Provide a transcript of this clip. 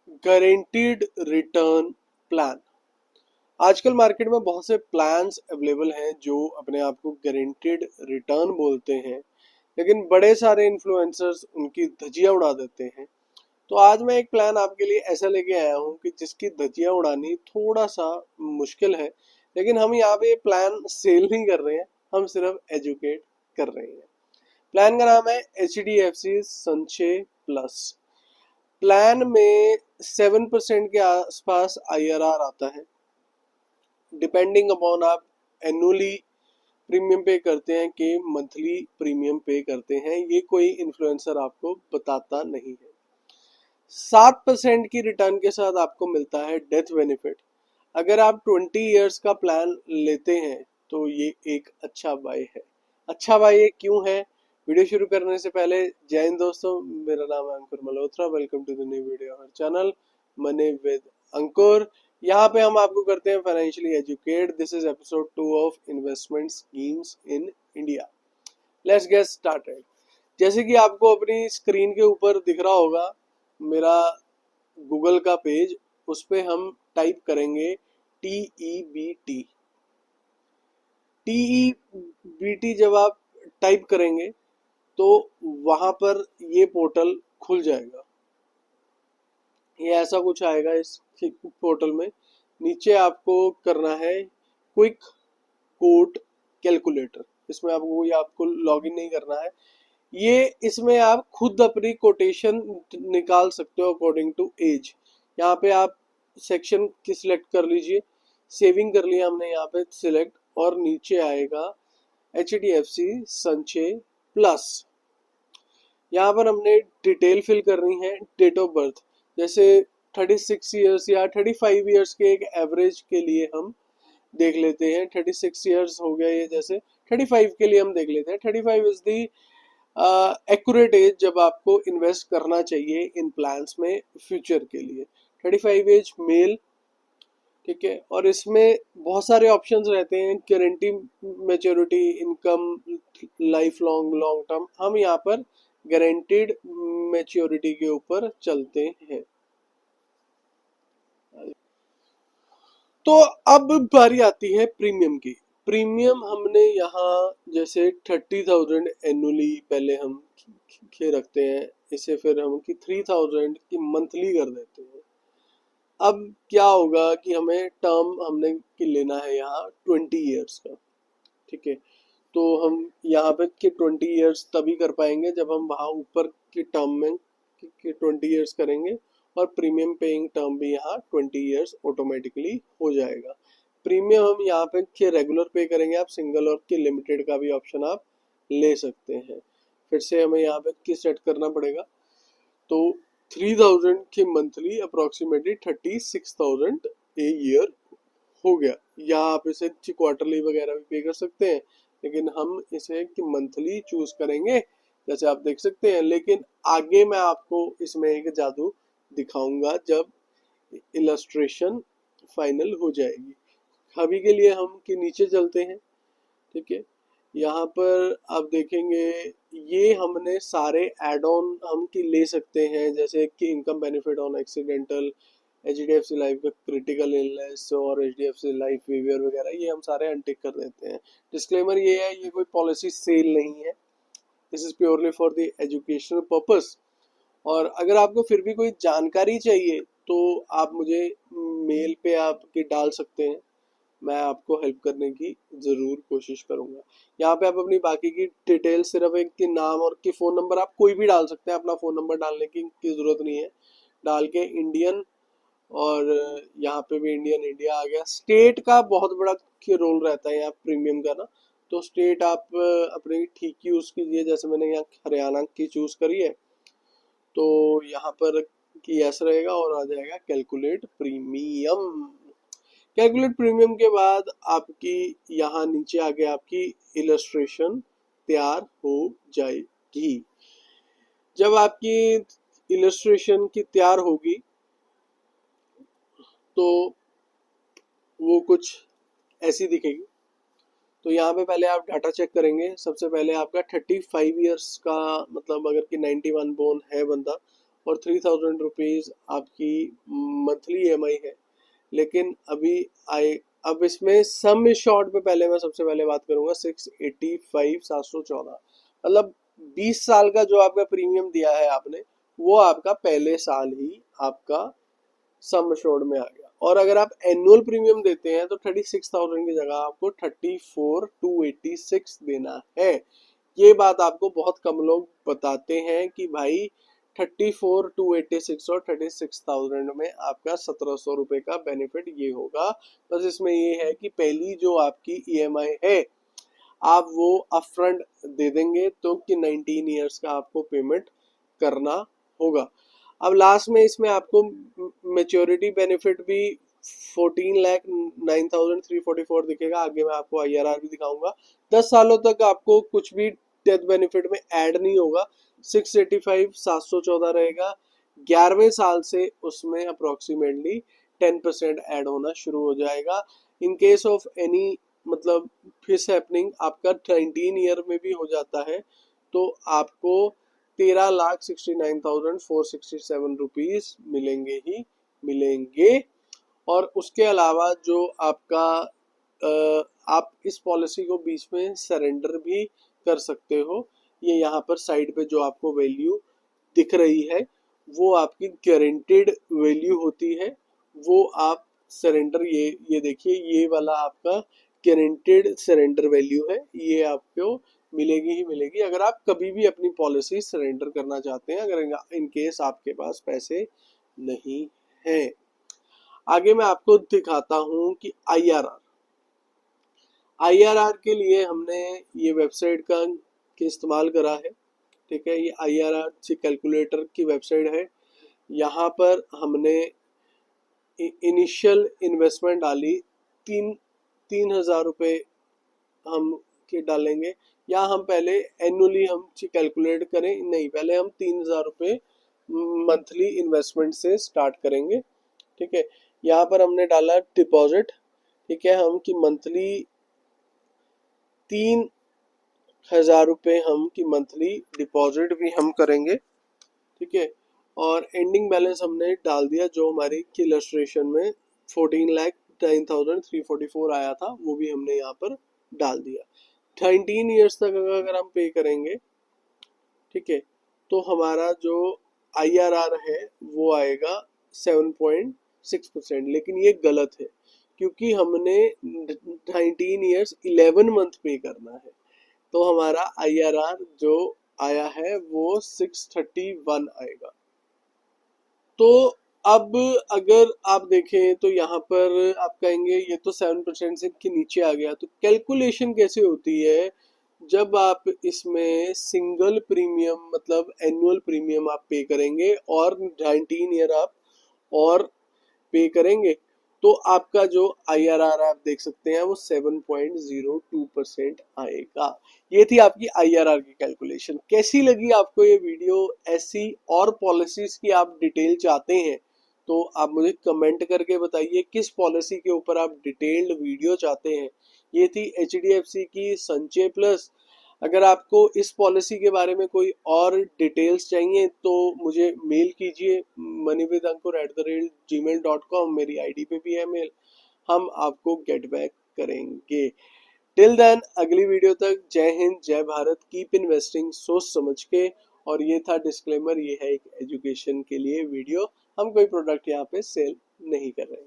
Guaranteed return plan. आजकल market में बहुत से प्लान्स अवेलेबल हैं जो अपने आप को गारंटीड रिटर्न बोलते हैं, लेकिन बड़े सारे इन्फ्लुएंसर्स उनकी धज्जियां उड़ा देते हैं। तो आज मैं एक प्लान आपके लिए ऐसा लेके आया हूँ कि जिसकी धज्जियां उड़ानी थोड़ा सा मुश्किल है, लेकिन हम यहाँ पे प्लान सेल नहीं कर रहे हैं, हम सिर्फ एजुकेट कर रहे हैं। प्लान का नाम है HDFC संचय प्लस। प्लान में 7% के आसपास IRR आता है, डिपेंडिंग अपॉन आप एनुअली प्रीमियम पे करते हैं कि मंथली प्रीमियम पे करते हैं, ये कोई इन्फ्लुएंसर आपको बताता नहीं है। 7% की रिटर्न के साथ आपको मिलता है डेथ बेनिफिट। अगर आप 20 इयर्स का प्लान लेते हैं तो ये एक अच्छा बाय है। अच्छा बाय ये क्यों है? वीडियो शुरू करने से पहले जय हिंद दोस्तों, मेरा नाम है Ankur Malhotra. Welcome to the new video on channel money with Ankur. यहाँ पे हम आपको करते हैं financially educate. This is episode 2 of investment schemes in India. Let's get started. जैसे कि आपको अपनी स्क्रीन के ऊपर दिख रहा होगा मेरा गूगल का पेज, उस पे हम टाइप करेंगे TEBT। TEBT जब आप टाइप करेंगे तो वहां पर ये पोर्टल खुल जाएगा। ये ऐसा कुछ आएगा इस पोर्टल में। नीचे आपको करना है क्विक कोट कैलकुलेटर। इसमें आपको लॉगिन नहीं करना है। ये इसमें आप खुद अपनी कोटेशन निकाल सकते हो अकॉर्डिंग टू एज। यहाँ पे आप सेक्शन की सिलेक्ट कर लीजिए। सेविंग कर लिया हमने यहाँ पे सिलेक्ट, और नीचे आएगा HDFC संचय प्लस। यहाँ पर हमने डिटेल फिल करनी है, डेट ऑफ बर्थ। जैसे 36 इयर्स या 35 इयर्स के एक एवरेज के लिए हम देख लेते हैं। 36 इयर्स हो गया ये, जैसे 35 के लिए हम देख लेते हैं। 35 इज दी एक्यूरेट एज जब आपको इन्वेस्ट करना चाहिए इन प्लान्स में फ्यूचर के लिए। 35 एज मेल, ठीक है। और इसमें बहुत सारे ऑप्शंस रहते हैं, guarantee, maturity, income, life long, long term. हम यहाँ पर गारंटीड मैच्योरिटी के ऊपर चलते हैं। तो अब बारी आती है प्रीमियम की। प्रीमियम हमने यहाँ जैसे 30,000 एनुअली पहले हम के रखते हैं, इसे फिर हम की 3,000 की मंथली कर देते हैं। अब क्या होगा कि हमें टर्म हमने की लेना है यहाँ 20 इयर्स का, ठीक है। तो हम यहाँ पे कि 20 इयर्स तभी कर पाएंगे जब हम वहाँ ऊपर की टर्म में कि 20 इयर्स करेंगे, और प्रीमियम पेइंग टर्म भी यहाँ 20 इयर्स ऑटोमेटिकली हो जाएगा। प्रीमियम हम यहाँ पे कि रेगुलर पे करेंगे, आप सिंगल और कि लिमिटेड का भी ऑप्शन आप ले सकते हैं। फिर से हमें यहाँ पे कि सेट करना पड़ेगा। तो 3,000 की मंथली अप्रोक्सीमेटली 36,000 ए ईयर हो गया। यहाँ आप इसे क्वार्टरली वगैरह भी पे कर सकते हैं, लेकिन हम इसे कि मंथली चूज करेंगे, जैसे आप देख सकते हैं। लेकिन आगे मैं आपको इसमें एक जादू दिखाऊंगा जब इलस्ट्रेशन फाइनल हो जाएगी। अभी के लिए हम कि नीचे चलते हैं, ठीक है। यहाँ पर आप देखेंगे ये हमने सारे एड ऑन हम की ले सकते हैं, जैसे कि income benefit on accidental, HDFC life का क्रिटिकल इलनेस और HDFC लाइफ वेवियर वगैरह, ये हम सारे अनटिक कर देते हैं। डिस्क्लेमर ये है, ये कोई पॉलिसी सेल नहीं है, this is purely for the educational purpose. और अगर आपको फिर भी कोई जानकारी चाहिए तो आप मुझे मेल पे आप की डाल सकते हैं, मैं आपको हेल्प करने की ज़रूर कोशिश करूंगा। यहाँ पे आप अपनी बाकी की डिटेल, सिर्फ एक की नाम और की फ़ोन नंबर आप कोई भी डाल सकते हैं। अपना फ़ोन नंबर डालने की ज़रूरत नहीं है। डाल के इंडियन, और यहाँ पे भी इंडियन, इंडिया आ गया। स्टेट का बहुत बड़ा रोल रहता है यहाँ प्रीमियम का ना, तो स्टेट आप अपनी ठीक यूज़ कीजिए। जैसे मैंने यहाँ हरियाणा की चूज़ करी है, तो यहाँ पर कि यस रहेगा और आ जाएगा कैलकुलेट प्रीमियम। कैलकुलेट प्रीमियम के बाद आपकी यहाँ नीचे आगे आपकी इलस्ट्रेशन तैयार हो जाएगी। जब आपकी इलस्ट्रेशन की तैयार होगी तो वो कुछ ऐसी दिखेगी। तो यहाँ पे पहले आप डाटा चेक करेंगे। सबसे पहले आपका 35 इयर्स का, मतलब अगर कि 91 बोर्न है बंदा और 3000 रुपीज़ आपकी मंथली EMI है। लेकिन अभी आए, अब इसमें सम शॉर्ट पे पहले मैं सबसे पहले बात करूंगा 685,714, मतलब 20 साल का जो आपका प्रीमियम दिया है आपने, वो आपका पहले साल ही आपका सम एश्योर्ड में आ गया। और अगर आप एनुअल प्रीमियम देते हैं तो 36,000 की जगह आपको 34,286 देना है। ये बात आपको बहुत कम लोग बताते हैं कि भाई 34,286 और 36,000 में आपका 1,700 रुपये का बेनिफिट ये होगा। बस इसमें ये है कि पहली जो आपकी EMI है आप वो अपफ्रंट दे देंगे तो कि 19 ईयर्स का आपको पेमेंट करना होगा। अब लास्ट में इसमें आपको मेच्योरिटी बेनिफिट भी 14,09,344 दिखेगा। आगे मैं आपको IRR भी दिखाऊंगा। 10 सालों तक आपको कुछ भी डेथ बेनिफिट में ऐड नहीं होगा। 685,714 रहेगा। 11वें साल से उसमें अप्रोक्सीमेटली 10% ऐड होना शुरू हो जाएगा। इन केस ऑफ एनी मतलब फिस हैपनिंग आपका 19 ईयर में भी हो जाता है तो आपको 13,69,467 मिलेंगे ही मिलेंगे। और उसके अलावा जो आपका आप इस पॉलिसी को बीच में सरेंडर भी कर सकते हो। ये यहाँ पर साइड पे जो आपको वैल्यू दिख रही है वो आपकी गारंटेड वैल्यू होती है। वो आप सरेंडर, ये देखिए, ये वाला आपका गारंटेड सरेंडर वैल्यू है। ये आपको मिलेगी ही मिलेगी अगर आप कभी भी अपनी पॉलिसी सरेंडर करना चाहते हैं, अगर इन केस आपके पास पैसे नहीं हैं। आगे मैं आपको दिखाता हूं कि IRR के लिए हमने ये वेबसाइट का के इस्तेमाल करा है। ठीक है, ये IRR कैलकुलेटर की वेबसाइट है। यहाँ पर हमने इनिशियल इन्वेस्टमेंट डाली 3,000 रुपये हम के डालेंगे, या हम पहले एनुअली हम कैलकुलेट करें, नहीं पहले हम 3,000 रुपये मंथली इन्वेस्टमेंट से स्टार्ट करेंगे। ठीक है, यहाँ पर हमने डाला डिपॉजिट। ठीक है, हम की मंथली 3,000 रुपये हम की मंथली डिपॉजिट भी हम करेंगे। ठीक है, और एंडिंग बैलेंस हमने डाल दिया जो हमारी की इलस्ट्रेशन में 14,09,344 आया था, वो भी हमने यहाँ पर डाल दिया। 19 ईयर्स तक अगर हम पे करेंगे, ठीक है, तो हमारा जो IRR है वो आएगा 7.6%। लेकिन ये गलत है क्योंकि हमने 19 ईयर्स 11 मंथ पे करना है, तो हमारा IRR जो आया है वो 631 आएगा। तो अब अगर आप देखें तो यहाँ पर आप कहेंगे ये तो 7% से के नीचे आ गया, तो कैलकुलेशन कैसे होती है जब आप इसमें सिंगल प्रीमियम मतलब एनुअल प्रीमियम आप पे करेंगे और 19 ईयर आप और पे करेंगे, तो आपका जो IRR आप देख सकते हैं वो 7.02% आएगा। ये थी आपकी IRR की कैलकुलेशन। कैसी लगी आपको ये वीडियो? ऐसी और पॉलिसीज की आप डिटेल चाहते हैं तो आप मुझे कमेंट करके बताइए किस पॉलिसी के ऊपर आप डिटेल्ड वीडियो चाहते हैं। ये थी HDFC की संचय प्लस। अगर आपको इस पॉलिसी के बारे में कोई और डिटेल्स चाहिए तो मुझे मेल कीजिए moneyvidankur@gmail.com, मेरी ID पे भी है मेल, हम आपको गेट बैक करेंगे। टिल देन, अगली वीडियो तक जय हिंद, जय भारत, कीप इन्वेस्टिंग सोच समझ के। और ये था डिस्क्लेमर, ये है एक एजुकेशन के लिए वीडियो, हम कोई प्रोडक्ट यहाँ पे सेल नहीं कर रहे।